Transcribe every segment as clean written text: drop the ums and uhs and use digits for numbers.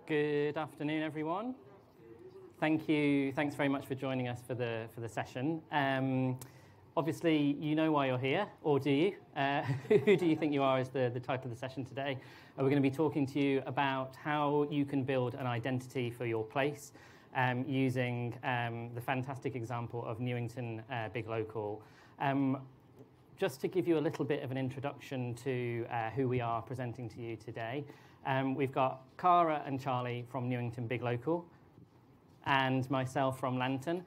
Good afternoon, everyone. Thank you. Thanks very much for joining us for the session. Obviously, you know why you're here, or do you? Who do you think you are is the title of the session today. We're going to be talking to you about how you can build an identity for your place using the fantastic example of Newington Big Local. Just to give you a little bit of an introduction to who we are presenting to you today, we've got Cara and Charlie from Newington Big Local and myself from Lantern.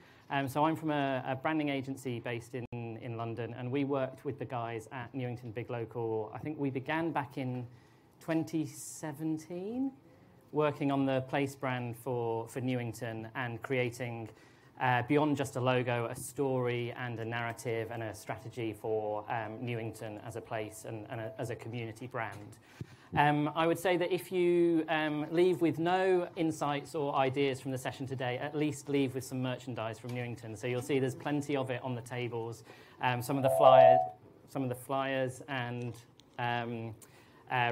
So I'm from a branding agency based in London, and we worked with the guys at Newington Big Local. I think we began back in 2017 working on the place brand for Newington and creating beyond just a logo, a story and a narrative and a strategy for Newington as a place and as a community brand. I would say that if you leave with no insights or ideas from the session today, at least leave with some merchandise from Newington. So you'll see there's plenty of it on the tables. Some of the flyers and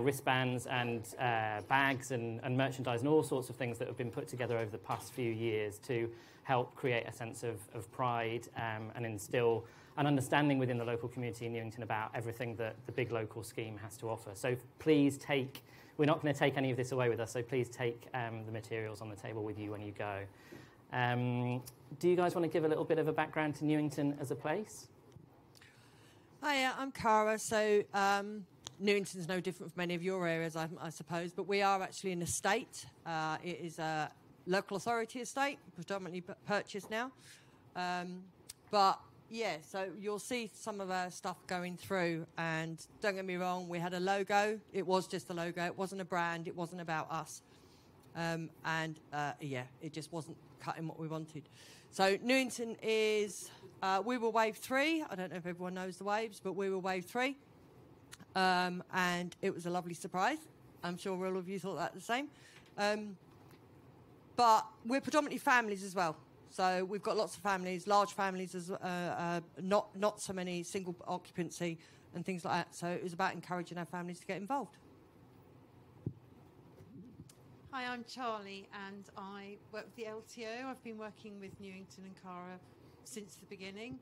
wristbands and bags and merchandise and all sorts of things that have been put together over the past few years to help create a sense of pride and instill an understanding within the local community in Newington about everything that the Big Local scheme has to offer. So please we're not going to take any of this away with us, so please take the materials on the table with you when you go. Do you guys want to give a little bit of a background to Newington as a place? Hi, I'm Cara. So Newington's no different from many of your areas, I suppose, but we are actually an estate. It is a local authority estate, predominantly purchased now. But yeah, so you'll see some of our stuff going through, and don't get me wrong, we had a logo. It was just a logo. It wasn't a brand. It wasn't about us. It just wasn't cutting what we wanted. So Newington is, we were wave 3. I don't know if everyone knows the waves, but we were wave 3. And it was a lovely surprise. I'm sure all of you thought that the same. But we're predominantly families as well. So we've got lots of families, large families, not so many single occupancy and things like that. So it was about encouraging our families to get involved. Hi, I'm Charlie, and I work with the LTO. I've been working with Newington and Cara since the beginning.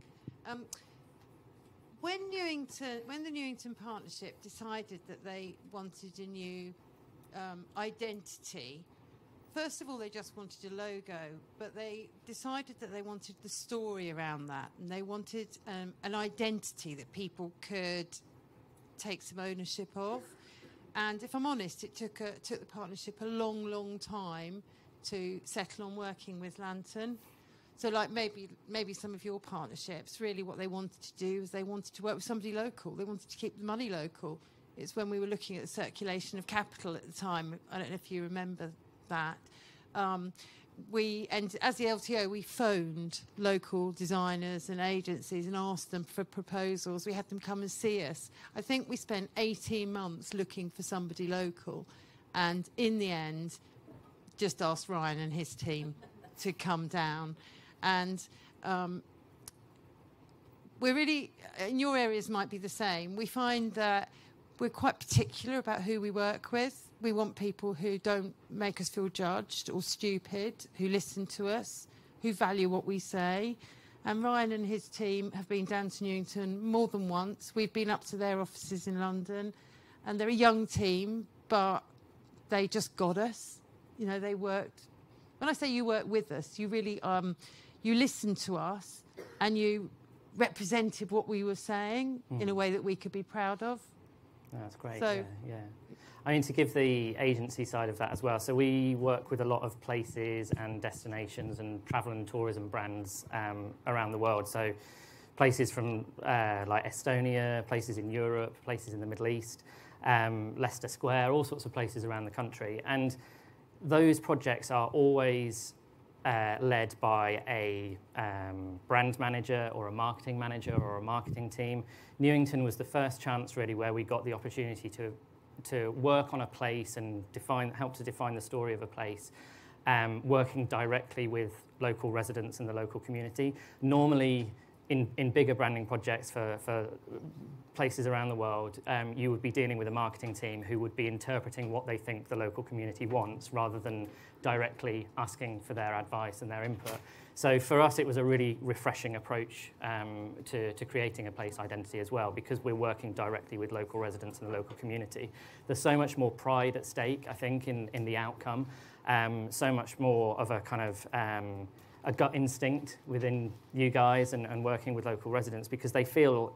When the Newington Partnership decided that they wanted a new identity, first of all, they just wanted a logo, but they decided that they wanted the story around that, and they wanted an identity that people could take some ownership of. And if I'm honest, it took the partnership a long, long time to settle on working with Lantern. So, like maybe some of your partnerships, really what they wanted to do is they wanted to work with somebody local. They wanted to keep the money local. It's when we were looking at the circulation of capital at the time. I don't know if you remember that. As the LTO, we phoned local designers and agencies and asked them for proposals. We had them come and see us. I think we spent 18 months looking for somebody local, and in the end, just asked Ryan and his team to come down. And we're really, in your areas might be the same. We find that we're quite particular about who we work with. We want people who don't make us feel judged or stupid, who listen to us, who value what we say. And Ryan and his team have been down to Newington more than once. We've been up to their offices in London, and they're a young team, but they just got us. You know, they worked. When I say you work with us, you really you listened to us and you represented what we were saying in a way that we could be proud of. That's great. So, yeah. I mean, to give the agency side of that as well. So we work with a lot of places and destinations and travel and tourism brands around the world. So places from like Estonia, places in Europe, places in the Middle East, Leicester Square, all sorts of places around the country. And those projects are always led by a brand manager or a marketing manager or a marketing team. Newington was the first chance really where we got the opportunity to work on a place and help to define the story of a place, working directly with local residents and the local community. Normally in bigger branding projects for places around the world, you would be dealing with a marketing team who would be interpreting what they think the local community wants rather than directly asking for their advice and their input. So for us, it was a really refreshing approach to creating a place identity as well, because we're working directly with local residents and the local community. There's so much more pride at stake, I think, in the outcome. So much more of a kind of a gut instinct within you guys and working with local residents, because they feel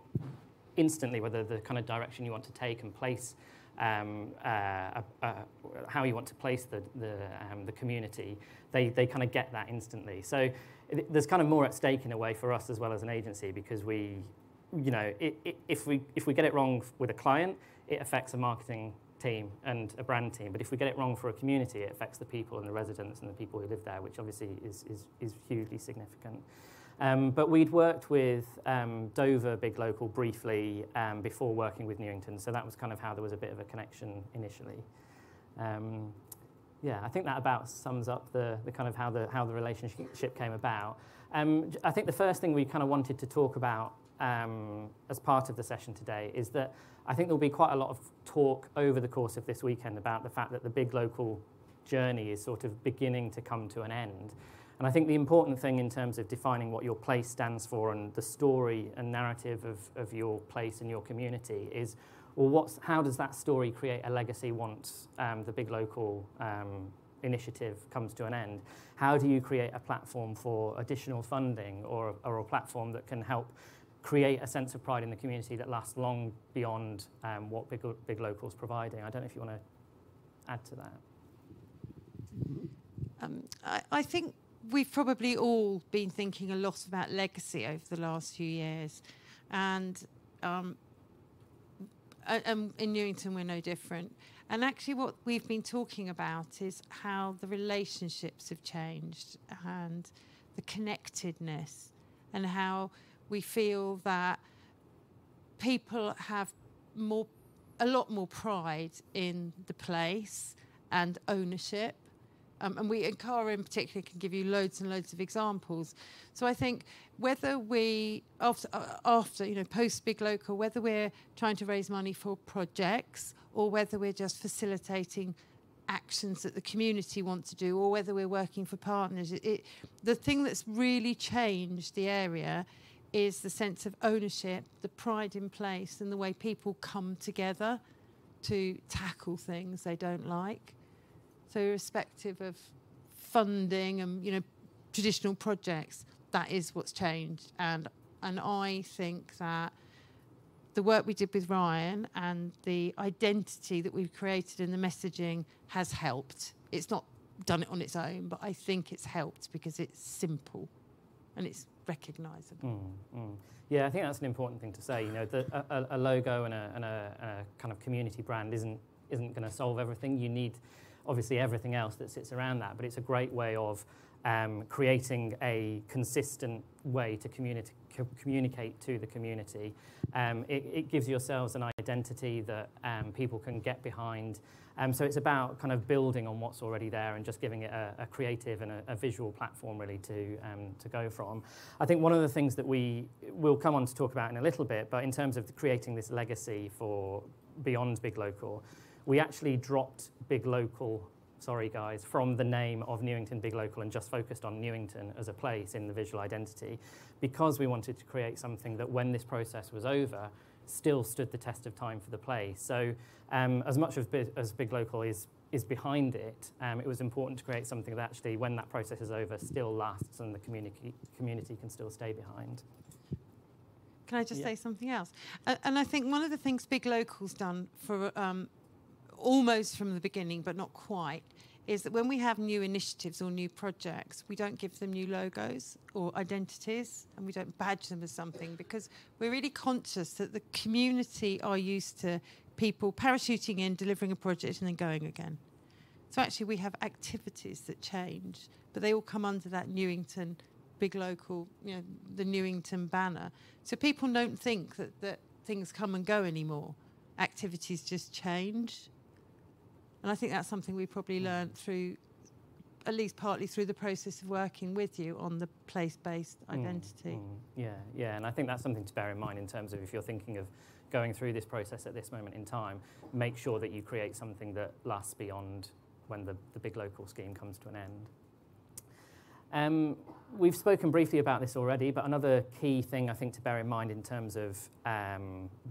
instantly whether the kind of direction you want to take and place, how you want to place the community, they kind of get that instantly. So there's kind of more at stake in a way for us as well as an agency, because we, you know, if we get it wrong with a client, it affects a marketing team and a brand team. But if we get it wrong for a community, it affects the people and the residents and the people who live there, which obviously is hugely significant. But we'd worked with Dover Big Local briefly before working with Newington, so that was kind of how there was a bit of a connection initially. Yeah, I think that about sums up the kind of how the relationship came about. I think the first thing we kind of wanted to talk about as part of the session today is that I think there'll be quite a lot of talk over the course of this weekend about the fact that the Big Local journey is sort of beginning to come to an end. And I think the important thing in terms of defining what your place stands for and the story and narrative of your place and your community is, well, how does that story create a legacy once the Big Local initiative comes to an end? How do you create a platform for additional funding or a platform that can help create a sense of pride in the community that lasts long beyond what Big Local's providing? I don't know if you want to add to that. I think we've probably all been thinking a lot about legacy over the last few years, and in Newington we're no different. And actually what we've been talking about is how the relationships have changed and the connectedness, and how we feel that people have a lot more pride in the place and ownership. And Cara in particular can give you loads and loads of examples. So I think whether we, after post Big Local, whether we're trying to raise money for projects or whether we're just facilitating actions that the community want to do, or whether we're working for partners, the thing that's really changed the area is the sense of ownership, the pride in place, and the way people come together to tackle things they don't like. So irrespective of funding and traditional projects, that is what's changed. And I think that the work we did with Ryan and the identity that we've created in the messaging has helped. It's not done it on its own, but I think it's helped because it's simple and it's recognisable. Yeah, I think that's an important thing to say. A logo and a kind of community brand isn't going to solve everything. You need obviously everything else that sits around that, but it's a great way of creating a consistent way to communicate to the community. It gives yourselves an identity that people can get behind. So it's about kind of building on what's already there and just giving it a creative and a visual platform really to go from. I think one of the things that we will come on to talk about in a little bit, but in terms of creating this legacy for beyond Big Local, we actually dropped Big Local, sorry guys, from the name of Newington Big Local and just focused on Newington as a place in the visual identity, because we wanted to create something that when this process was over still stood the test of time for the place. So as much as Big Local is behind it, it was important to create something that actually, when that process is over, still lasts and the community can still stay behind. Can I just say something else? And I think one of the things Big Local's done for almost from the beginning, but not quite, is that when we have new initiatives or new projects, we don't give them new logos or identities, and we don't badge them as something, because we're really conscious that the community are used to people parachuting in, delivering a project, and then going again. So actually we have activities that change, but they all come under that Newington Big Local, the Newington banner. So people don't think that things come and go anymore. Activities just change. And I think that's something we probably learned through at least partly through the process of working with you on the place-based identity. Yeah, and I think that's something to bear in mind in terms of if you're thinking of going through this process at this moment in time, make sure that you create something that lasts beyond when the big local scheme comes to an end. We've spoken briefly about this already, but another key thing I think to bear in mind in terms of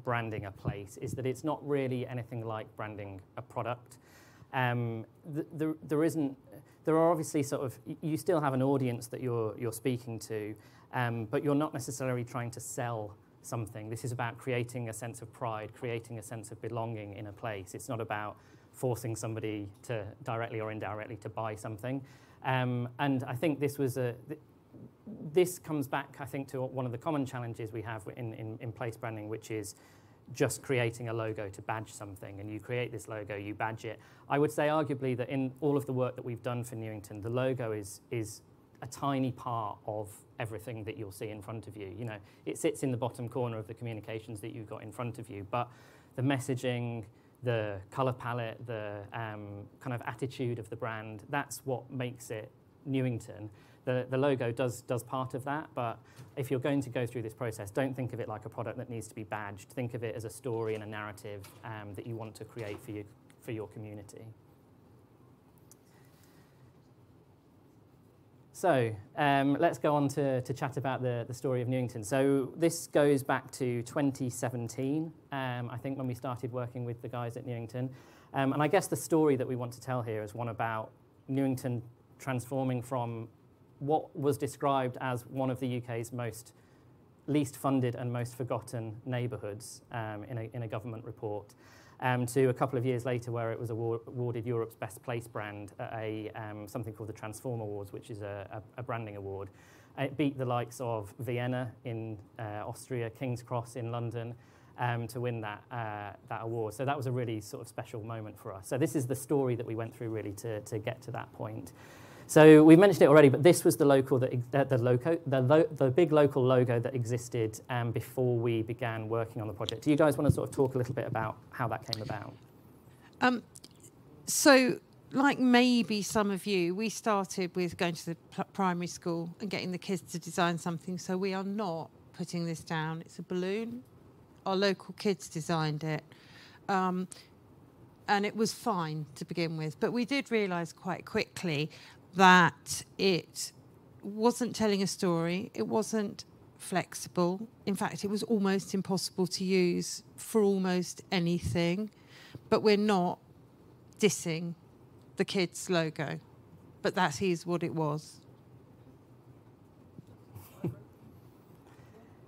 branding a place is that it's not really anything like branding a product. There are obviously sort of, you still have an audience that you're speaking to, but you're not necessarily trying to sell something. This is about creating a sense of pride, creating a sense of belonging in a place. It's not about forcing somebody to directly or indirectly to buy something. And I think this comes back, I think, to one of the common challenges we have in place branding, which is just creating a logo to badge something. And you create this logo, you badge it. I would say arguably that in all of the work that we've done for Newington, the logo is a tiny part of everything that you'll see in front of you. You know, it sits in the bottom corner of the communications that you've got in front of you, but the messaging, the colour palette, the kind of attitude of the brand, that's what makes it Newington. The logo does part of that, but if you're going to go through this process, don't think of it like a product that needs to be badged. Think of it as a story and a narrative that you want to create for your community. So let's go on to chat about the story of Newington. So this goes back to 2017, I think, when we started working with the guys at Newington. And I guess the story that we want to tell here is one about Newington transforming from what was described as one of the UK's most least funded and most forgotten neighbourhoods in a government report, to a couple of years later where it was awarded Europe's Best Place brand at something called the Transform Awards, which is a branding award. It beat the likes of Vienna in Austria, King's Cross in London, to win that award. So that was a really sort of special moment for us. So this is the story that we went through really to get to that point. So we mentioned it already, but this was the big local logo that existed before we began working on the project. Do you guys want to sort of talk a little bit about how that came about? So, like maybe some of you, we started with going to the primary school and getting the kids to design something. So we are not putting this down. It's a balloon. Our local kids designed it. And it was fine to begin with. But we did realise quite quickly that it wasn't telling a story, it wasn't flexible. In fact, it was almost impossible to use for almost anything. But we're not dissing the kids' logo, but that is what it was.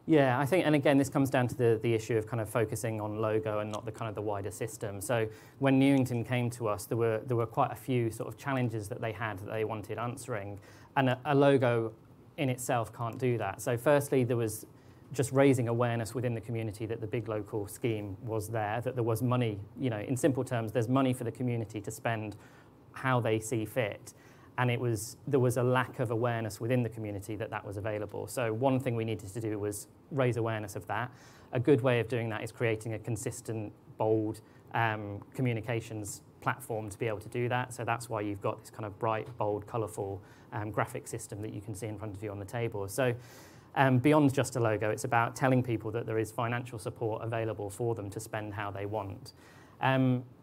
Yeah, I think, and again, this comes down to the issue of kind of focusing on logo and not the kind of the wider system. So when Newington came to us, there were quite a few sort of challenges that they had that they wanted answering, and a logo in itself can't do that. So firstly, there was just raising awareness within the community that the big local scheme was there, that there was money, you know, in simple terms, there's money for the community to spend how they see fit. And there was a lack of awareness within the community that was available. So one thing we needed to do was raise awareness of that. A good way of doing that is creating a consistent, bold communications platform to be able to do that. So that's why you've got this kind of bright, bold, colourful graphic system that you can see in front of you on the table. So beyond just a logo, it's about telling people that there is financial support available for them to spend how they want.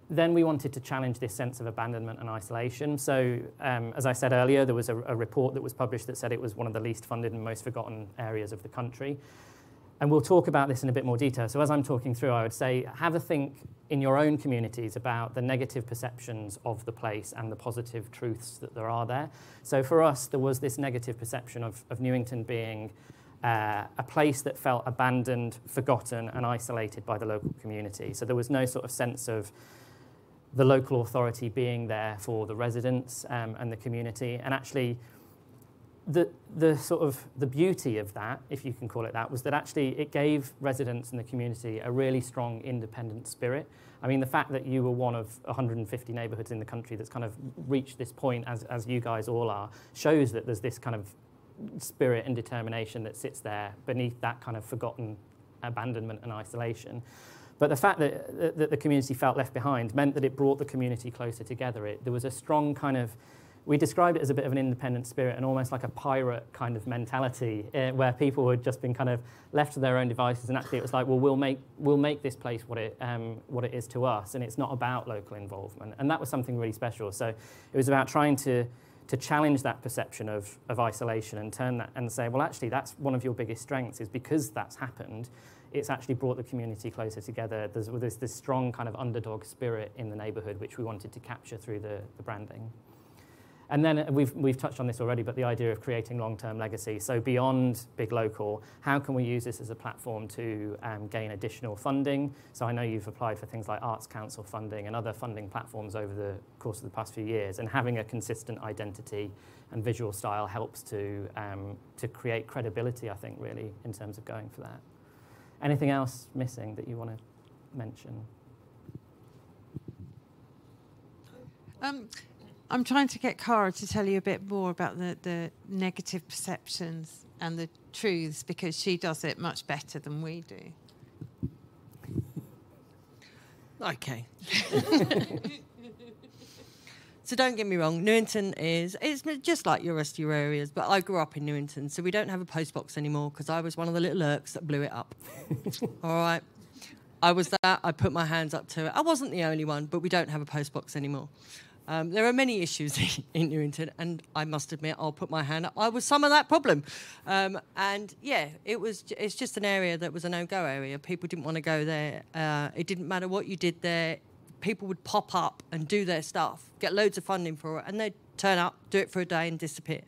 Then we wanted to challenge this sense of abandonment and isolation. So as I said earlier, there was a report that was published that said it was one of the least funded and most forgotten areas of the country. And we'll talk about this in a bit more detail. So as I'm talking through, I would say have a think in your own communities about the negative perceptions of the place and the positive truths that there are there. So for us, there was this negative perception of Newington being a place that felt abandoned, forgotten, and isolated by the local community. So there was no sort of sense of the local authority being there for the residents and the community. And actually, the sort of the beauty of that, if you can call it that, was that actually it gave residents and the community a really strong independent spirit. I mean, the fact that you were one of 150 neighbourhoods in the country that's kind of reached this point, as you guys all are, shows that there's this kind of spirit and determination that sits there beneath that kind of forgotten abandonment and isolation. But the fact that the community felt left behind meant that it brought the community closer together. There was a strong kind of we described it as a bit of an independent spirit and almost like a pirate kind of mentality, where people had just been kind of left to their own devices, and actually it was like, well, we'll make this place what it is to us, and it's not about local involvement. And that was something really special. So it was about trying to challenge that perception of isolation and turn that and say, well, actually, that's one of your biggest strengths, is because that's happened, it's actually brought the community closer together. There's this strong kind of underdog spirit in the neighbourhood, which we wanted to capture through the branding. And then we've touched on this already, but the idea of creating long-term legacy. So beyond big local, how can we use this as a platform to gain additional funding? So I know you've applied for things like Arts Council funding and other funding platforms over the course of the past few years, and having a consistent identity and visual style helps to create credibility, I think, really, in terms of going for that. Anything else missing that you want to mention? I'm trying to get Cara to tell you a bit more about the negative perceptions and the truths, because she does it much better than we do. Okay. So don't get me wrong, Newington it's just like your rest of your areas, but I grew up in Newington, so we don't have a post box anymore because I was one of the little lurks that blew it up. All right. I was that. I put my hands up to it. I wasn't the only one, but we don't have a post box anymore. There are many issues in Newington, and I must admit, I'll put my hand up. I was some of that problem. And yeah, it's just an area that was a no-go area. People didn't want to go there. It didn't matter what you did there. People would pop up and do their stuff, get loads of funding for it, and they'd turn up, do it for a day and disappear.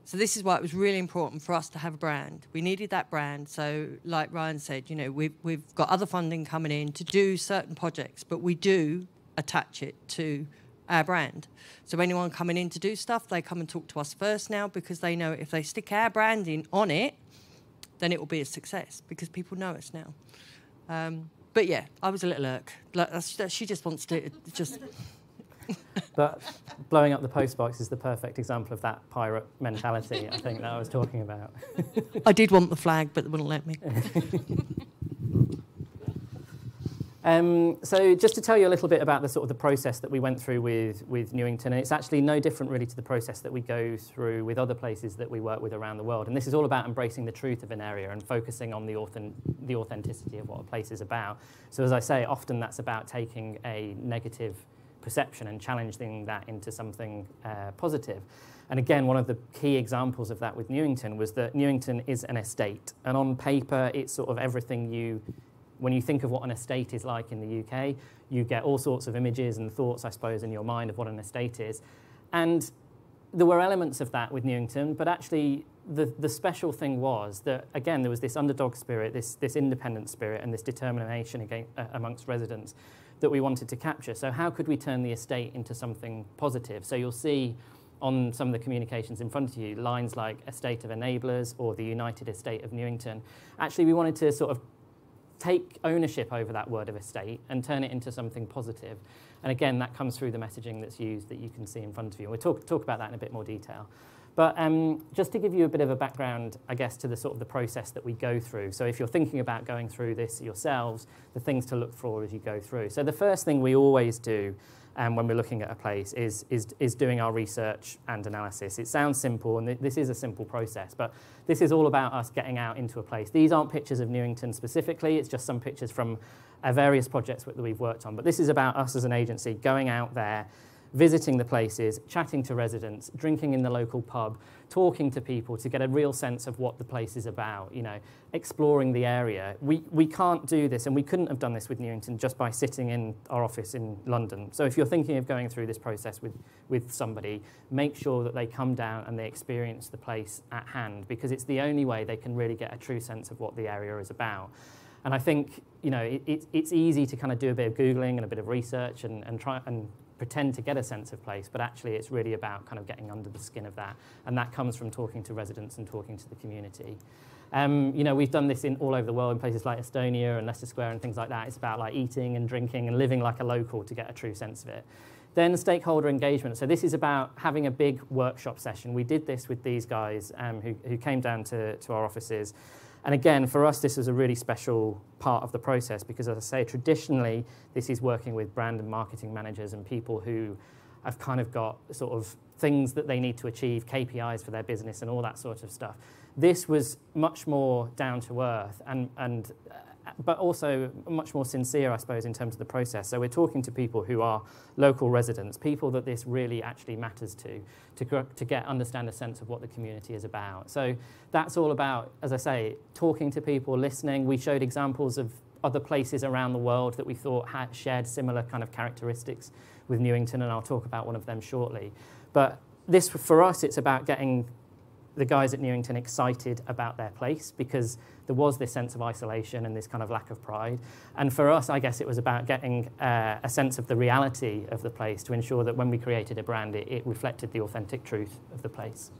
So this is why it was really important for us to have a brand. We needed that brand. So like Ryan said, you know, we've got other funding coming in to do certain projects, but we do attach it to our brand. So anyone coming in to do stuff, they come and talk to us first now, because they know if they stick our branding on it, then it will be a success because people know us now. But yeah, I was a little irk. She just wants to just... But blowing up the postbox is the perfect example of that pirate mentality, I think, that I was talking about. I did want the flag, but they wouldn't let me. So just to tell you a little bit about the sort of the process that we went through with Newington, and it's actually no different really to the process that we go through with other places that we work with around the world. And this is all about embracing the truth of an area and focusing on the authenticity of what a place is about. So as I say, often that's about taking a negative perception and challenging that into something positive. And again, one of the key examples of that with Newington was that Newington is an estate. And on paper, it's sort of everything when you think of what an estate is like in the UK, you get all sorts of images and thoughts, I suppose, in your mind of what an estate is. And there were elements of that with Newington, but actually the special thing was that, again, there was this underdog spirit, this independent spirit, and this determination amongst residents that we wanted to capture. So how could we turn the estate into something positive? So you'll see on some of the communications in front of you, lines like Estate of Enablers or the United Estate of Newington. Actually, we wanted to sort of take ownership over that word of estate and turn it into something positive. And again, that comes through the messaging that's used that you can see in front of you. We'll talk about that in a bit more detail. But just to give you a bit of a background, I guess, to the sort of the process that we go through. So if you're thinking about going through this yourselves, the things to look for as you go through. So the first thing we always do when we're looking at a place is doing our research and analysis. It sounds simple, and this is a simple process, but this is all about us getting out into a place. These aren't pictures of Newington specifically, it's just some pictures from various projects that we've worked on. But this is about us as an agency going out there, visiting the places, chatting to residents, drinking in the local pub, talking to people to get a real sense of what the place is about, you know, exploring the area. We can't do this, and we couldn't have done this with Newington just by sitting in our office in London. So if you're thinking of going through this process with somebody, make sure that they come down and they experience the place at hand, because it's the only way they can really get a true sense of what the area is about. And I think, you know, it's easy to kind of do a bit of Googling and a bit of research and try and pretend to get a sense of place, but actually it's really about kind of getting under the skin of that. And that comes from talking to residents and talking to the community. You know, we've done this all over the world in places like Estonia and Leicester Square and things like that. It's about like eating and drinking and living like a local to get a true sense of it. Then stakeholder engagement. So this is about having a big workshop session. We did this with these guys who came down to our offices. And again, for us, this was a really special part of the process because, as I say, traditionally, this is working with brand and marketing managers and people who have kind of got sort of things that they need to achieve, KPIs for their business and all that sort of stuff. This was much more down to earth but also much more sincere, I suppose, in terms of the process. So we're talking to people who are local residents, people that this really actually matters to understand a sense of what the community is about. So that's all about, as I say, talking to people, listening. We showed examples of other places around the world that we thought had shared similar kind of characteristics with Newington, and I'll talk about one of them shortly. But this, for us, it's about getting the guys at Newington excited about their place, because there was this sense of isolation and this kind of lack of pride. And for us, I guess it was about getting a sense of the reality of the place to ensure that when we created a brand, it reflected the authentic truth of the place.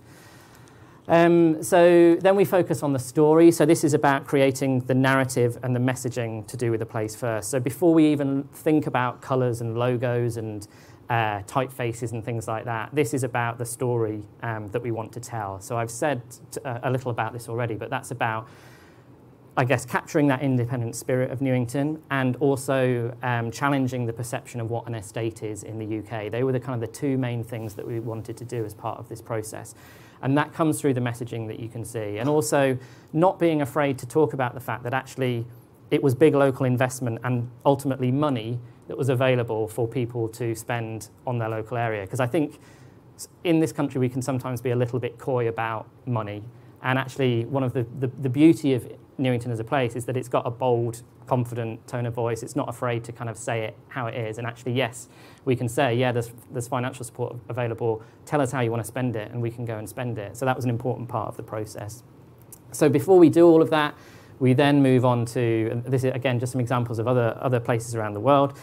So then we focus on the story. So this is about creating the narrative and the messaging to do with the place first. So before we even think about colours and logos and typefaces and things like that, this is about the story that we want to tell. So I've said a little about this already, but that's about, I guess, capturing that independent spirit of Newington and also challenging the perception of what an estate is in the UK. They were the kind of the two main things that we wanted to do as part of this process. And that comes through the messaging that you can see. And also not being afraid to talk about the fact that actually it was big local investment and ultimately money that was available for people to spend on their local area. Because I think in this country we can sometimes be a little bit coy about money. And actually one of the beauty of Newington as a place is that it's got a bold, confident tone of voice. It's not afraid to kind of say it how it is. And actually, yes, we can say, yeah, there's financial support available. Tell us how you want to spend it, and we can go and spend it. So that was an important part of the process. So before we do all of that, we then move on to, and this is, again, just some examples of other places around the world.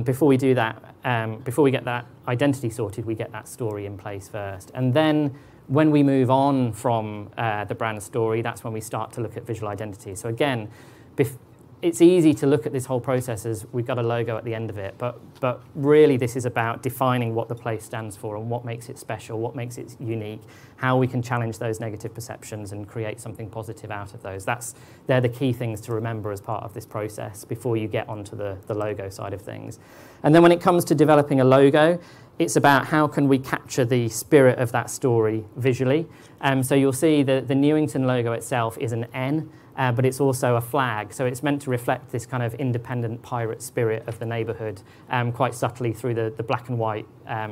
Before we do that, before we get that identity sorted, we get that story in place first. And then when we move on from the brand story, that's when we start to look at visual identity. So again, it's easy to look at this whole process as we've got a logo at the end of it, but really this is about defining what the place stands for and what makes it special, what makes it unique, how we can challenge those negative perceptions and create something positive out of those. They're the key things to remember as part of this process before you get onto the logo side of things. And then when it comes to developing a logo, it's about how can we capture the spirit of that story visually. So you'll see the Newington logo itself is an N, but it's also a flag. So it's meant to reflect this kind of independent pirate spirit of the neighbourhood, quite subtly through the black and white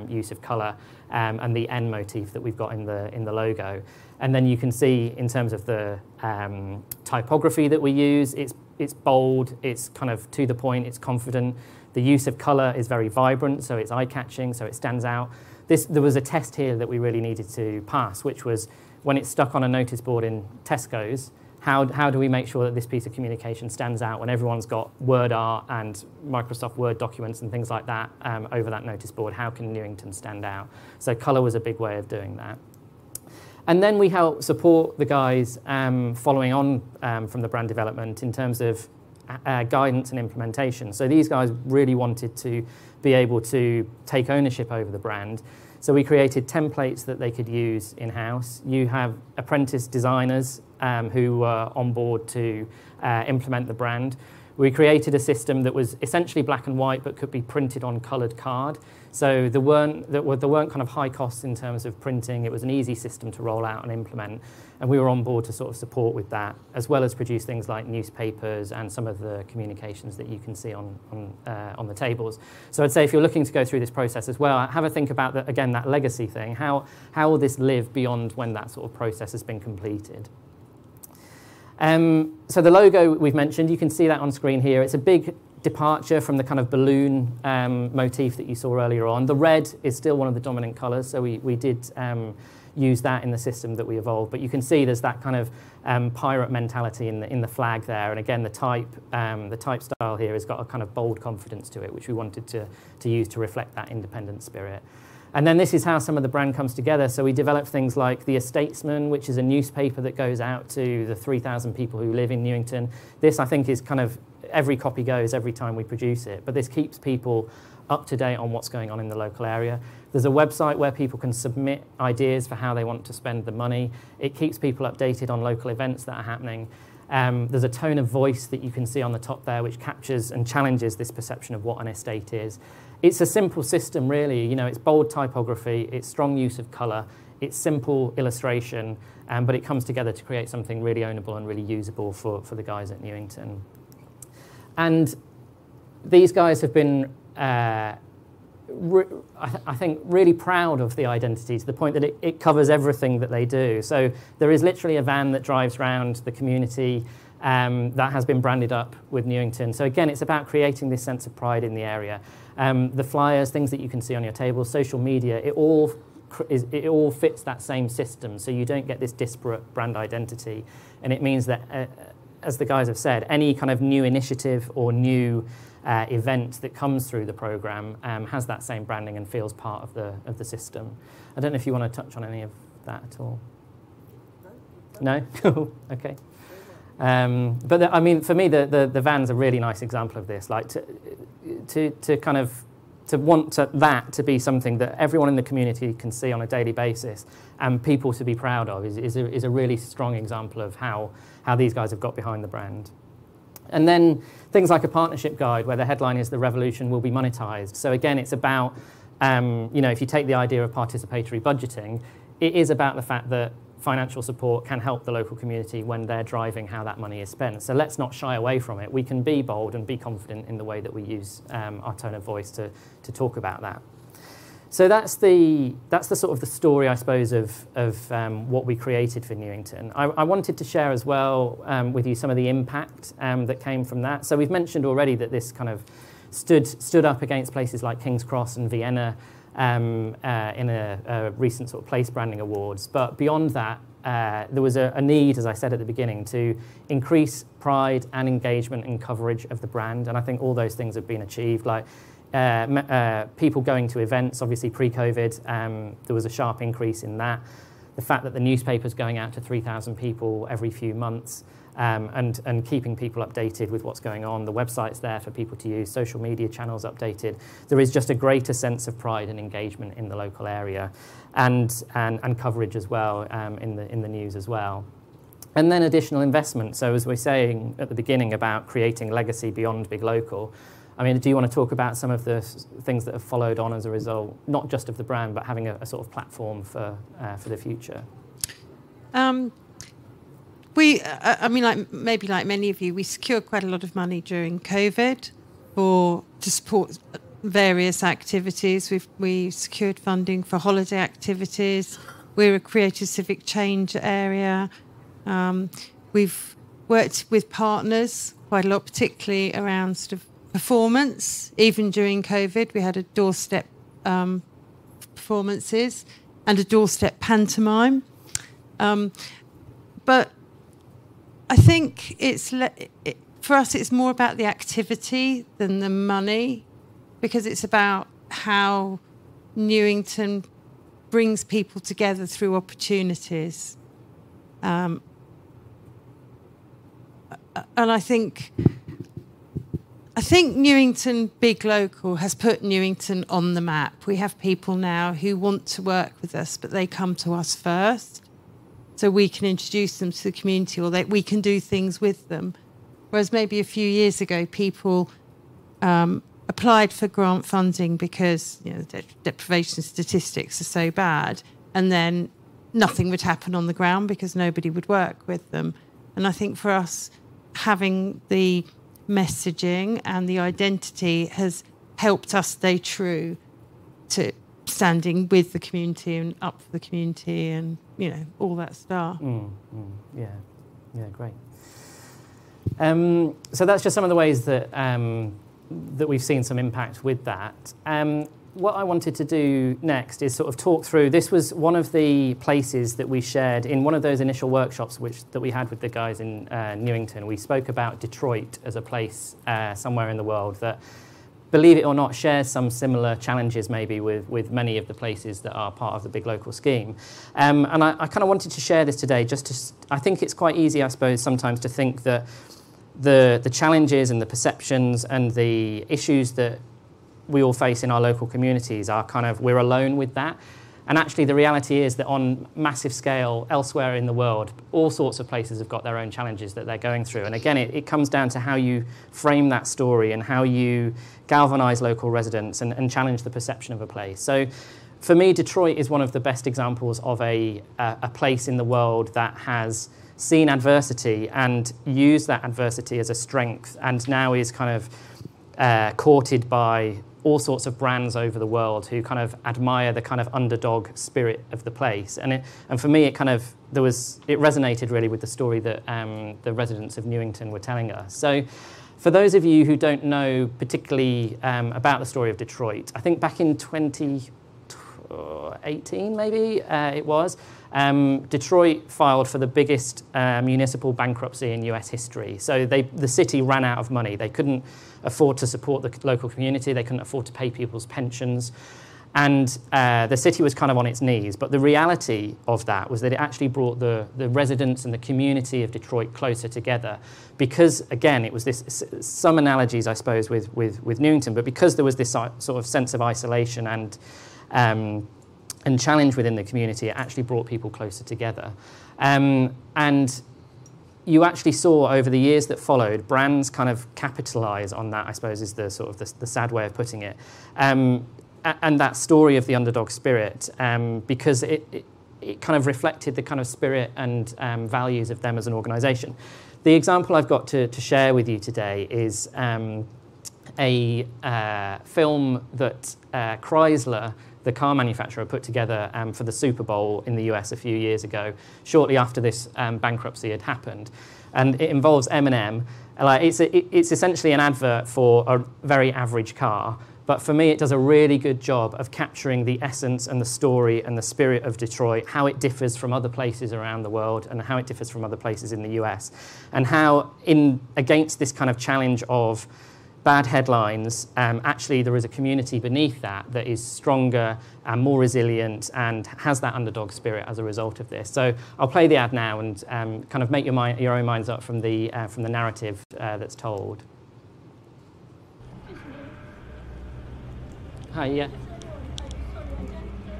use of colour and the N motif that we've got in the logo. And then you can see in terms of the typography that we use, it's bold, it's kind of to the point, it's confident. The use of colour is very vibrant, so it's eye-catching, so it stands out. There was a test here that we really needed to pass, which was when it's stuck on a notice board in Tesco's, how do we make sure that this piece of communication stands out when everyone's got word art and Microsoft Word documents and things like that over that notice board? How can Newington stand out? So colour was a big way of doing that. And then we help support the guys following on from the brand development in terms of guidance and implementation. So these guys really wanted to be able to take ownership over the brand. So we created templates that they could use in-house. You have apprentice designers who were on board to implement the brand. We created a system that was essentially black and white but could be printed on coloured card. So there weren't kind of high costs in terms of printing. It was an easy system to roll out and implement. And we were on board to sort of support with that, as well as produce things like newspapers and some of the communications that you can see on the tables. So I'd say if you're looking to go through this process as well, have a think about, again, that legacy thing. How will this live beyond when that sort of process has been completed? So the logo we've mentioned, you can see that on screen here. It's a big departure from the kind of balloon motif that you saw earlier on. The red is still one of the dominant colours, so we did use that in the system that we evolved. But you can see there's that kind of pirate mentality in the flag there. And again, the type style here has got a kind of bold confidence to it, which we wanted to use to reflect that independent spirit. And then this is how some of the brand comes together. So we developed things like The Statesman, which is a newspaper that goes out to the 3,000 people who live in Newington. This, I think, is kind of every copy goes every time we produce it. But this keeps people up to date on what's going on in the local area. There's a website where people can submit ideas for how they want to spend the money. It keeps people updated on local events that are happening. There's a tone of voice that you can see on the top there, which captures and challenges this perception of what an estate is. It's a simple system, really. You know, it's bold typography, it's strong use of colour, it's simple illustration, but it comes together to create something really ownable and really usable for the guys at Newington. And these guys have been, I think, really proud of the identity to the point that it covers everything that they do. So there is literally a van that drives around the community that has been branded up with Newington. So again, it's about creating this sense of pride in the area. The flyers, things that you can see on your table, social media, it all fits that same system, so you don't get this disparate brand identity. And it means that, as the guys have said, any kind of new initiative or new event that comes through the programme has that same branding and feels part of the system. I don't know if you want to touch on any of that at all. No? Cool. Okay. But I mean, for me, the van's a really nice example of this. Like to want that to be something that everyone in the community can see on a daily basis and people to be proud of is a really strong example of how these guys have got behind the brand. And then things like a partnership guide where the headline is "The revolution will be monetized." So again, it's about, you know, if you take the idea of participatory budgeting, it is about the fact that financial support can help the local community when they're driving how that money is spent. So let's not shy away from it. We can be bold and be confident in the way that we use our tone of voice to talk about that. So that's the sort of the story, I suppose, of what we created for Newington. I wanted to share as well with you some of the impact that came from that. So we've mentioned already that this kind of stood up against places like King's Cross and Vienna in a recent sort of place branding awards. But beyond that, there was a need, as I said at the beginning, to increase pride and engagement and coverage of the brand. And I think all those things have been achieved. Like people going to events, obviously pre-COVID, there was a sharp increase in that. The fact that the newspaper's going out to 3,000 people every few months, and keeping people updated with what's going on. The website's there for people to use, social media channels updated. There is just a greater sense of pride and engagement in the local area, and coverage as well in the news as well. And then additional investment. So as we're saying at the beginning about creating legacy beyond Big Local, I mean, do you want to talk about some of the things that have followed on as a result, not just of the brand, but having a sort of platform for the future? I mean, maybe like many of you, we secured quite a lot of money during COVID to support various activities. We secured funding for holiday activities. We're a creative civic change area. We've worked with partners quite a lot, particularly around sort of performance. Even during COVID, we had a doorstep performances and a doorstep pantomime. But I think for us, it's more about the activity than the money, because it's about how Newington brings people together through opportunities. And I think Newington Big Local has put Newington on the map. We have people now who want to work with us, but they come to us first, so we can introduce them to the community, or we can do things with them. Whereas maybe a few years ago, people applied for grant funding because, you know, deprivation statistics are so bad, and then nothing would happen on the ground because nobody would work with them. And I think for us, having the messaging and the identity has helped us stay true to standing with the community and up for the community and, you know, all that stuff. Yeah, great. So that's just some of the ways that that we've seen some impact with that. What I wanted to do next is sort of talk through, this was one of the places that we shared in one of those initial workshops that we had with the guys in Newington. We spoke about Detroit as a place somewhere in the world that, believe it or not, shares some similar challenges maybe with many of the places that are part of the Big Local scheme. And I kind of wanted to share this today I think it's quite easy, I suppose, sometimes to think that the challenges and the perceptions and the issues that we all face in our local communities are kind of, we're alone with that. And actually the reality is that on massive scale elsewhere in the world, all sorts of places have got their own challenges that they're going through. And again, it comes down to how you frame that story and how you galvanise local residents and challenge the perception of a place. So for me, Detroit is one of the best examples of a place in the world that has seen adversity and used that adversity as a strength, and now is kind of courted by all sorts of brands over the world who kind of admire the kind of underdog spirit of the place. And for me, it resonated really with the story that the residents of Newington were telling us. So for those of you who don't know particularly about the story of Detroit, I think back in 2018 maybe it was, Detroit filed for the biggest municipal bankruptcy in US history. So the city ran out of money. They couldn't afford to support the local community. They couldn't afford to pay people's pensions. And the city was kind of on its knees. But the reality of that was that it actually brought the residents and the community of Detroit closer together. Because, again, it was this, some analogies, I suppose, with Newington, but because there was this sort of sense of isolation and challenge within the community, it actually brought people closer together. And you actually saw over the years that followed, brands kind of capitalise on that, I suppose, is the sort of the sad way of putting it. And that story of the underdog spirit, because it kind of reflected the kind of spirit and values of them as an organisation. The example I've got to share with you today is a film that Chrysler, the car manufacturer, put together for the Super Bowl in the US a few years ago, shortly after this bankruptcy had happened. And it involves M&M. It's essentially an advert for a very average car, but for me it does a really good job of capturing the essence and the story and the spirit of Detroit, how it differs from other places around the world and how it differs from other places in the US, and how against this kind of challenge of bad headlines, actually there is a community beneath that is stronger and more resilient and has that underdog spirit as a result of this. So I'll play the ad now and kind of make your own minds up from the narrative that's told. Hi, yeah.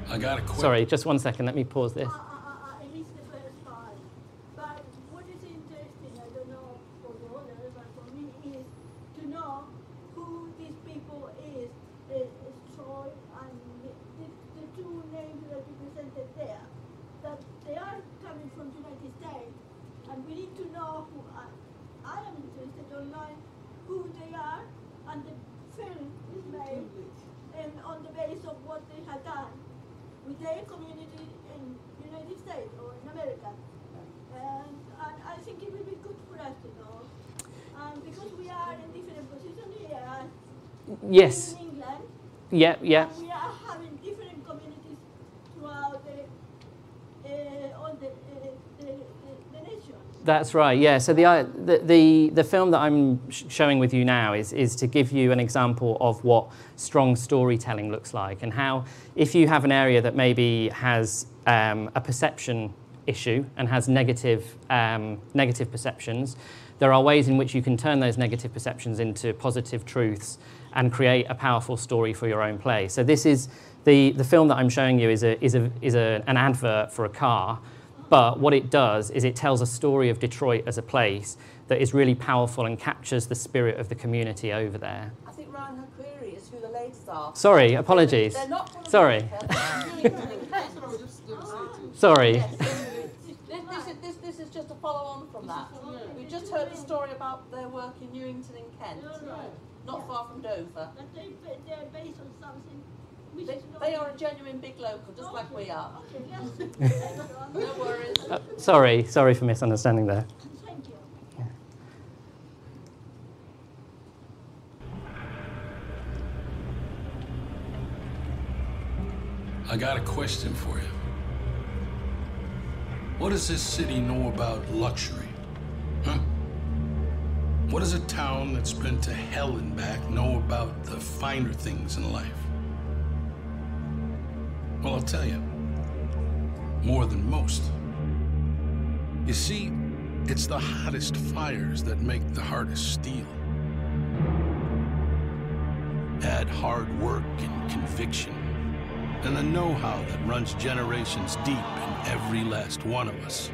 I got a question. Sorry, just 1 second. Let me pause this. Their community in the United States or in America. And I think it will be good for us to know. Because we are in different positions here. Yes. In England. Yeah. We are having different communities throughout all the nation. That's right, yeah. So the film that I'm showing with you now is to give you an example of what strong storytelling looks like, and how if you have an area that maybe has a perception issue and has negative perceptions, there are ways in which you can turn those negative perceptions into positive truths and create a powerful story for your own play. So this is the film that I'm showing you is an advert for a car. But what it does is it tells a story of Detroit as a place that is really powerful and captures the spirit of the community over there. I think Ryan, her query is who the ladies are. Sorry, apologies. They're not Sorry. Sorry. Yes. This is just a follow on from that. We just heard a story about their work in Newington in Kent, not far from Dover. But they're based on something. They are a genuine big local, just like we are. Okay, yes. No worries. Sorry for misunderstanding there. Thank you. Yeah. I got a question for you. What does this city know about luxury? Huh? What does a town that's been to hell and back know about the finer things in life? Well, I'll tell you, more than most. You see, it's the hottest fires that make the hardest steel. Add hard work and conviction, and the know-how that runs generations deep in every last one of us.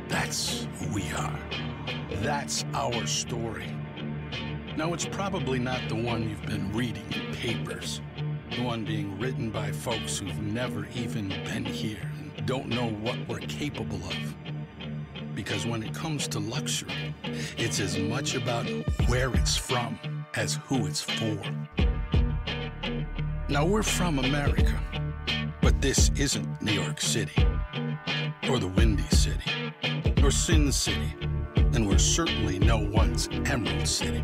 That's who we are. That's our story. Now, it's probably not the one you've been reading in papers, the one being written by folks who've never even been here and don't know what we're capable of. Because when it comes to luxury, it's as much about where it's from as who it's for. Now, we're from America, but this isn't New York City, or the Windy City, or Sin City, and we're certainly no one's Emerald City.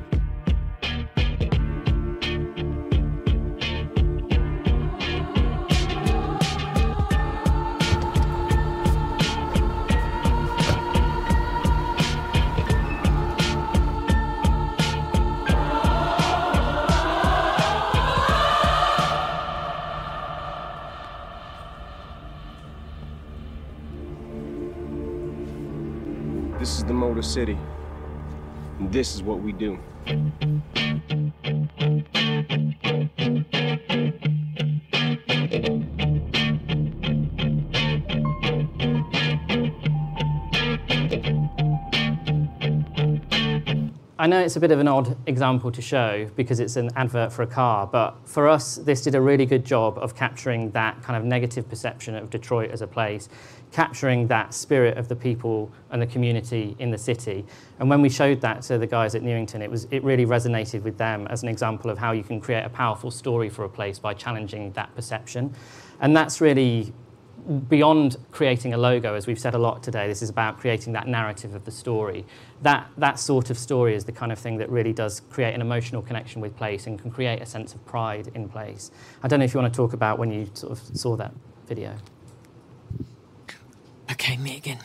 This is the Motor City, and this is what we do. I know it's a bit of an odd example to show because it's an advert for a car, but for us, this did a really good job of capturing that kind of negative perception of Detroit as a place, capturing that spirit of the people and the community in the city. And when we showed that to the guys at Newington, it really resonated with them as an example of how you can create a powerful story for a place by challenging that perception. And that's really beyond creating a logo, as we've said a lot today. This is about creating that narrative of the story. That sort of story is the kind of thing that really does create an emotional connection with place and can create a sense of pride in place. I don't know if you want to talk about when you sort of saw that video. Okay, me again.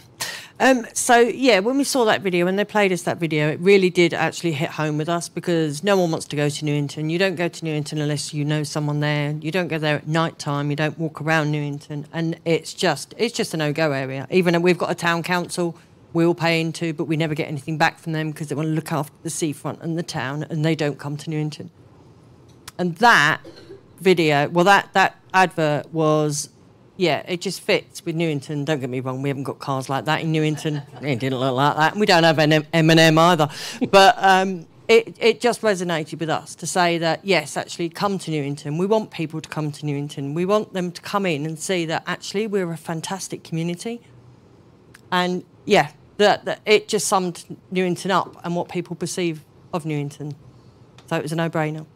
So, yeah, when we saw that video, when they played us that video, it really did actually hit home with us because no one wants to go to Newington. You don't go to Newington unless you know someone there. You don't go there at night time. You don't walk around Newington. And it's just a no-go area. Even though we've got a town council we all pay into, but we never get anything back from them because they want to look after the seafront and the town, and they don't come to Newington. And that video, well, that advert was... yeah, it just fits with Newington. Don't get me wrong, we haven't got cars like that in Newington. It didn't look like that. And we don't have an M&M either. But it just resonated with us to say that, yes, actually, come to Newington. We want people to come to Newington. We want them to come in and see that, actually, we're a fantastic community. And, yeah, that it just summed Newington up and what people perceive of Newington. So it was a no-brainer.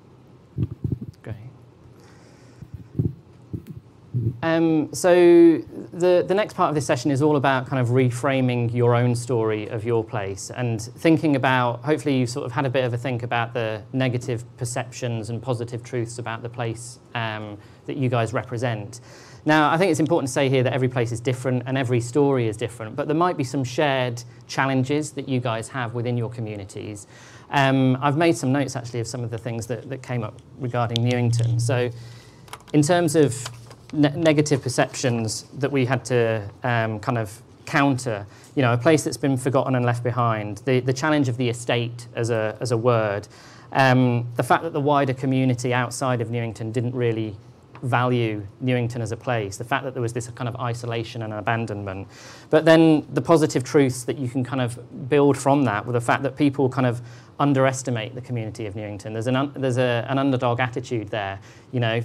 So the next part of this session is all about kind of reframing your own story of your place and thinking about, hopefully you've sort of had a bit of a think about the negative perceptions and positive truths about the place that you guys represent. Now, I think it's important to say here that every place is different and every story is different, but there might be some shared challenges that you guys have within your communities. I've made some notes, actually, of some of the things that came up regarding Newington. So in terms of negative perceptions that we had to kind of counter, you know, a place that's been forgotten and left behind, the challenge of the estate as a word, the fact that the wider community outside of Newington didn't really value Newington as a place, the fact that there was this kind of isolation and abandonment, but then the positive truths that you can kind of build from that with the fact that people kind of underestimate the community of Newington. There's an underdog attitude there, you know,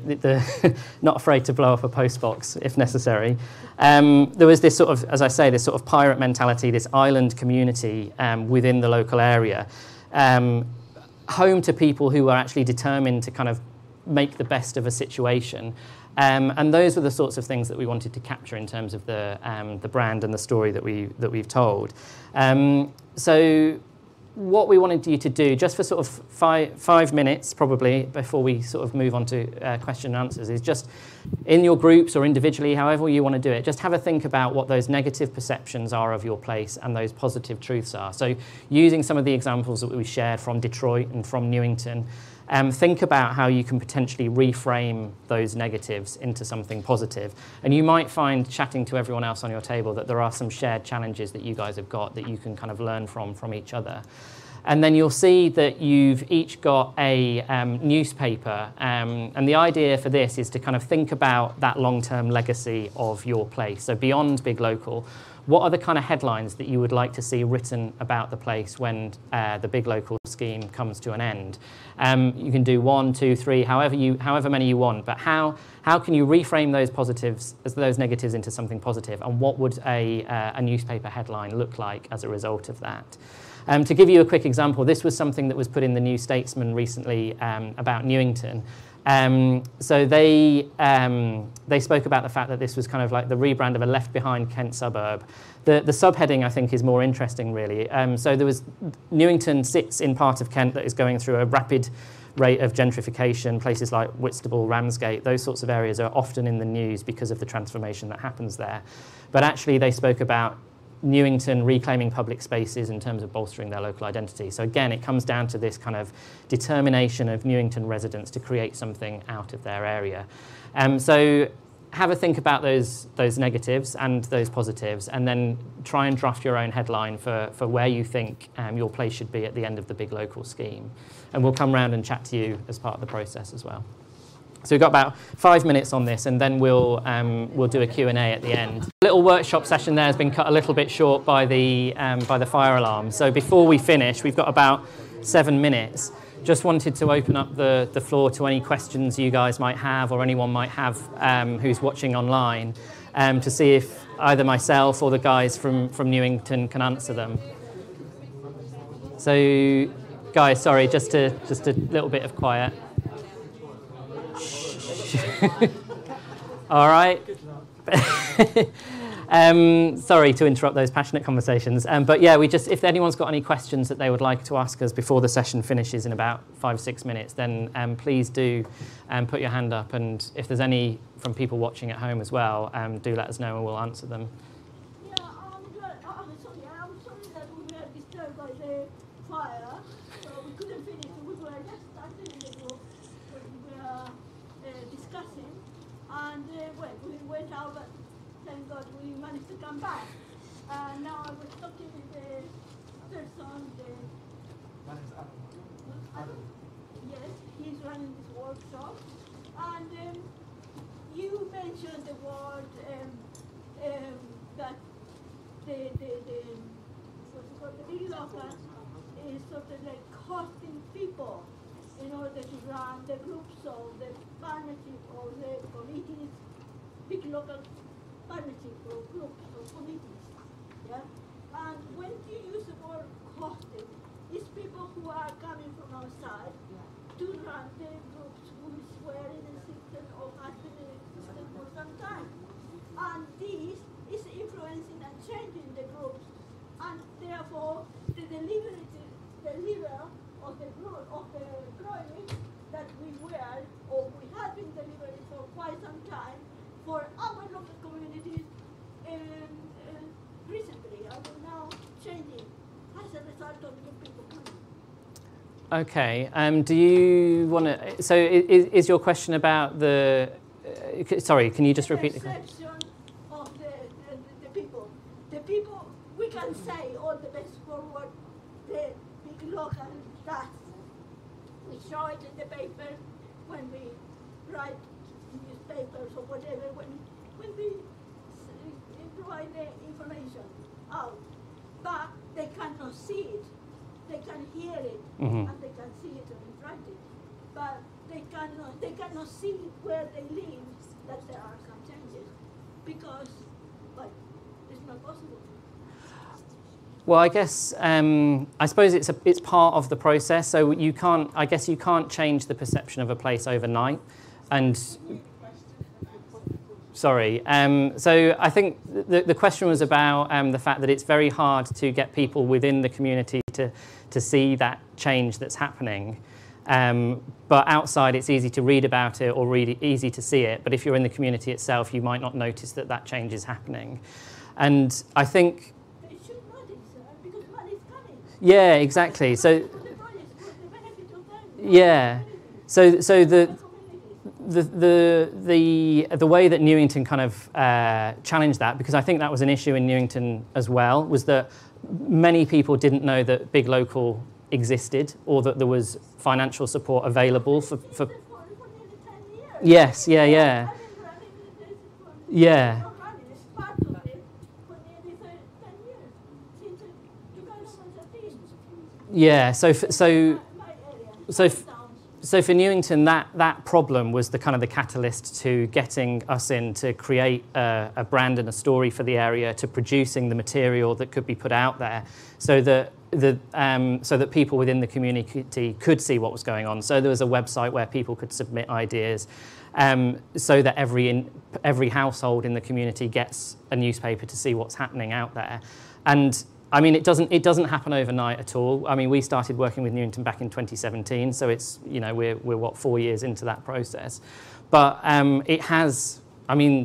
not afraid to blow up a postbox if necessary. There was this sort of, as I say, this sort of pirate mentality, this island community within the local area, home to people who were actually determined to kind of make the best of a situation. And those were the sorts of things that we wanted to capture in terms of the brand and the story that we've told. So what we wanted you to do, just for sort of five minutes probably, before we sort of move on to question and answers, is just in your groups or individually, however you want to do it, just have a think about what those negative perceptions are of your place and those positive truths are. So using some of the examples that we shared from Detroit and from Newington, think about how you can potentially reframe those negatives into something positive. And you might find, chatting to everyone else on your table, that there are some shared challenges that you guys have got that you can kind of learn from each other. And then you'll see that you've each got a newspaper. And the idea for this is to kind of think about that long-term legacy of your place. So beyond Big Local, what are the kind of headlines that you would like to see written about the place when the Big Local scheme comes to an end? You can do 1, 2, 3, however many you want. But how can you reframe those positives, those negatives, into something positive? And what would a newspaper headline look like as a result of that? To give you a quick example, this was something that was put in the New Statesman recently about Newington. So they spoke about the fact that this was kind of like the rebrand of a left-behind Kent suburb. The subheading, I think, is more interesting, really. So Newington sits in part of Kent that is going through a rapid rate of gentrification. Places like Whitstable, Ramsgate, those sorts of areas are often in the news because of the transformation that happens there. But actually, they spoke about Newington reclaiming public spaces in terms of bolstering their local identity. So again, it comes down to this kind of determination of Newington residents to create something out of their area. So have a think about those negatives and those positives, and then try and draft your own headline for where you think your place should be at the end of the Big Local scheme. And we'll come round and chat to you as part of the process as well. So we've got about 5 minutes on this, and then we'll do a Q&A at the end. The little workshop session there has been cut a little bit short by the fire alarm. So before we finish, we've got about 7 minutes. Just wanted to open up the floor to any questions you guys might have, or anyone might have who's watching online, to see if either myself or the guys from Newington can answer them. So, guys, sorry, just a little bit of quiet. All right. Sorry to interrupt those passionate conversations. But yeah, if anyone's got any questions that they would like to ask us before the session finishes in about 5-6 minutes, then please do put your hand up. And if there's any from people watching at home as well, do let us know and we'll answer them. Yeah, I'm sorry that we were disturbed by the fire, so we couldn't finish. We were just starting the group when we were discussing, and well, we went out, but thank God we managed to come back. Now I was talking with the person, yes, he's running this workshop, and you mentioned the word that the big local is sort of like costing people in order to run the groups or the partnership or the committees, big local partnership or groups or committees. Yeah? And when you use the word costing, it's people who are coming from outside to run the groups who were in the system or has been in the system for some time. And this is influencing and changing the groups, and therefore the delivery of the project that we were or we have been delivering for quite some time for our local communities recently are now changing as a result of new people coming. Okay. Do you want to? So, is your question about the? Sorry, can you just repeat the question? Of the people. The people, we can say all the best forward the big local does. We show it in the paper when we write newspapers or whatever, when we provide the information out. But they cannot see it. They can hear it, and they can see it in writing. But they cannot see where they live that there are some changes, because it's not possible. Well, I guess I suppose it's part of the process. So you can't change the perception of a place overnight. And sorry. So I think the question was about the fact that it's very hard to get people within the community to see that change that's happening. But outside, it's easy to read about it or easy to see it. But if you're in the community itself, you might not notice that change is happening. And I think... They should notice, because money is coming. Yeah, exactly. So... Yeah. So the way that Newington kind of challenged that, because I think that was an issue in Newington as well, was that many people didn't know that Big Local existed or that there was financial support available for For nearly 10 years. Yes, yeah. I've been running this for Yeah. not running, it's part of it for nearly 10 years. Since you guys was a team. Yeah, so My area. so for Newington, that problem was the kind of the catalyst to getting us in to create a brand and a story for the area, to producing the material that could be put out there, so that people within the community could see what was going on. So there was a website where people could submit ideas, so that every household in the community gets a newspaper to see what's happening out there. And I mean, it doesn't happen overnight at all. I mean, we started working with Newington back in 2017, so it's, you know, we're what, 4 years into that process. But it has, I mean,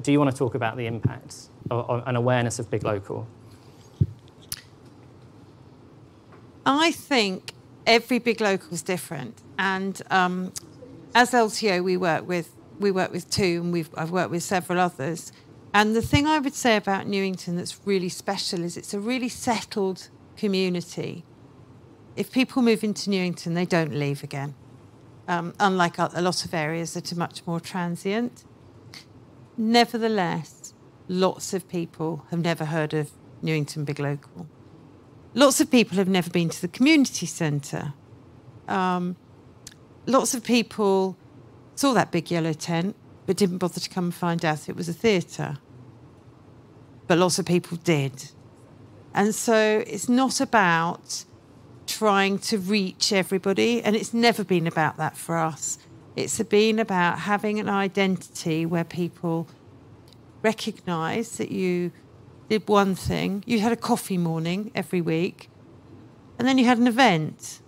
do you want to talk about the impacts and awareness of Big Local? I think every Big Local is different, and as LTO we work with two, and I've worked with several others. And the thing I would say about Newington that's really special is it's a really settled community. If people move into Newington, they don't leave again, unlike a lot of areas that are much more transient. Nevertheless, lots of people have never heard of Newington Big Local. Lots of people have never been to the community centre. Lots of people saw that big yellow tent but didn't bother to come and find out it was a theatre. But lots of people did. And so it's not about trying to reach everybody, and it's never been about that for us. It's been about having an identity where people recognise that you did one thing. You had a coffee morning every week, and then you had an event,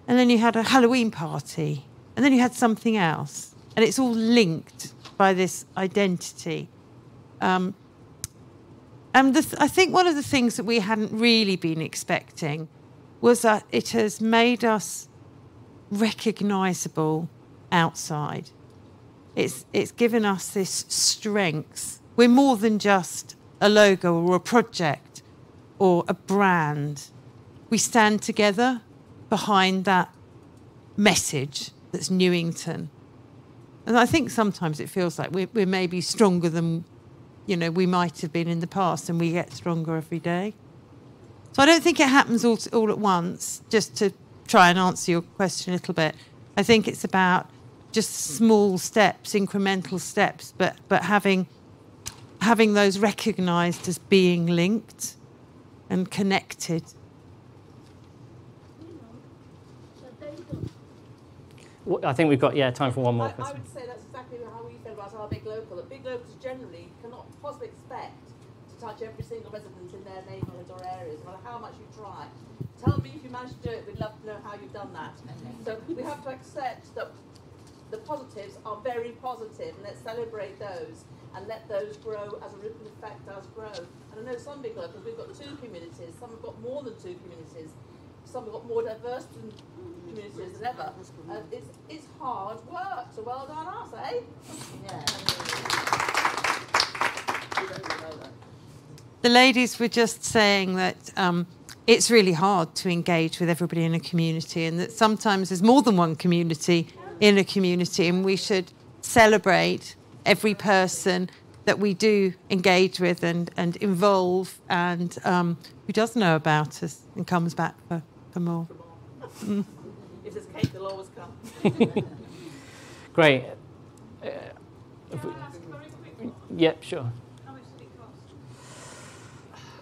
and then you had a Halloween party, and then you had something else. And it's all linked by this identity. And I think one of the things that we hadn't really been expecting was that it has made us recognisable outside. It's given us this strength. We're more than just a logo or a project or a brand. We stand together behind that message that's Newington. And I think sometimes it feels like we're maybe stronger than, you know, we might have been in the past, and we get stronger every day. So I don't think it happens all at once, just to try and answer your question a little bit. I think it's about just small steps, incremental steps, but having those recognised as being linked and connected. I think we've got time for one more I question. would say that's exactly how we feel about our Big Local. That Big Locals generally cannot possibly expect to touch every single resident in their neighbourhoods or areas, no matter how much you try. Tell me if you managed to do it. We'd love to know how you've done that. So we have to accept that the positives are very positive, and let's celebrate those and let those grow as a ripple effect does grow. And I know some Big Locals, we've got 2 communities, some have got more than 2 communities, some have got more diverse communities than ever. It's hard work, so well done us, eh? Yeah. The ladies were just saying that it's really hard to engage with everybody in a community, and that sometimes there's more than one community in a community, and we should celebrate every person that we do engage with and involve, and who does know about us and comes back for more. If there's cake, they'll always come. Great. Yep, sure. How much did it cost?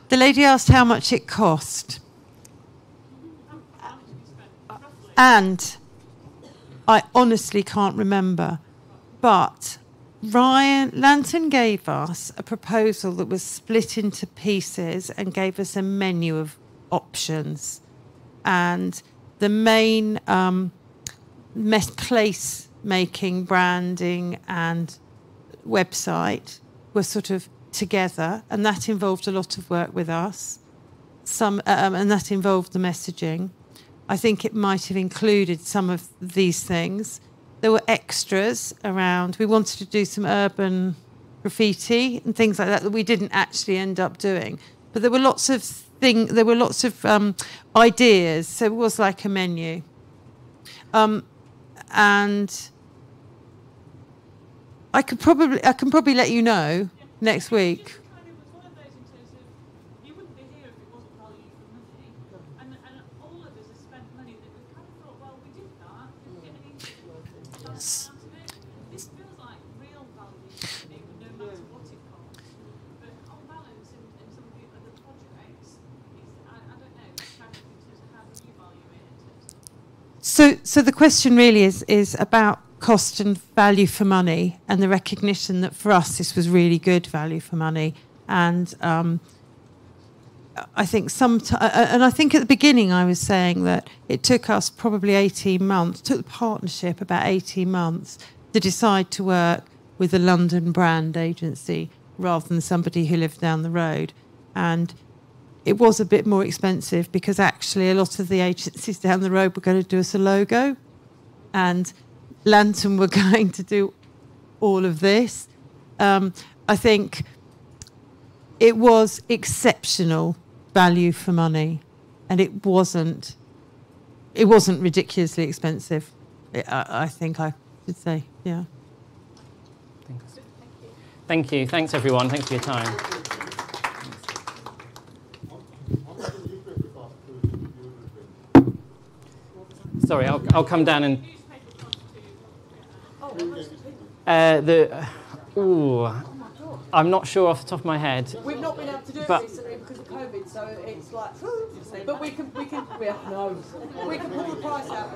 The lady asked how much it cost. And I honestly can't remember. But Ryan Lantern gave us a proposal that was split into pieces and gave us a menu of options. And the main place making, branding and website were sort of together, and that involved a lot of work with us. And that involved the messaging. I think it might have included some of these things. There were extras around. We wanted to do some urban graffiti and things like that we didn't actually end up doing. but there were lots of ideas. So it was like a menu, and I can probably let you know next week. So the question really is about cost and value for money, and the recognition that for us this was really good value for money. And I think I think at the beginning I was saying that it took us probably 18 months, took the partnership about 18 months to decide to work with a London brand agency rather than somebody who lived down the road. And it was a bit more expensive because actually a lot of the agencies down the road were going to do us a logo, and Lantern were going to do all of this. I think it was exceptional value for money, and it wasn't ridiculously expensive. I think I should say, yeah. Thank you. Thanks, everyone. Thanks for your time. Sorry, I'll come down and... I'm not sure off the top of my head. We've not been able to do it recently because of COVID, so it's like... But we can pull the price out.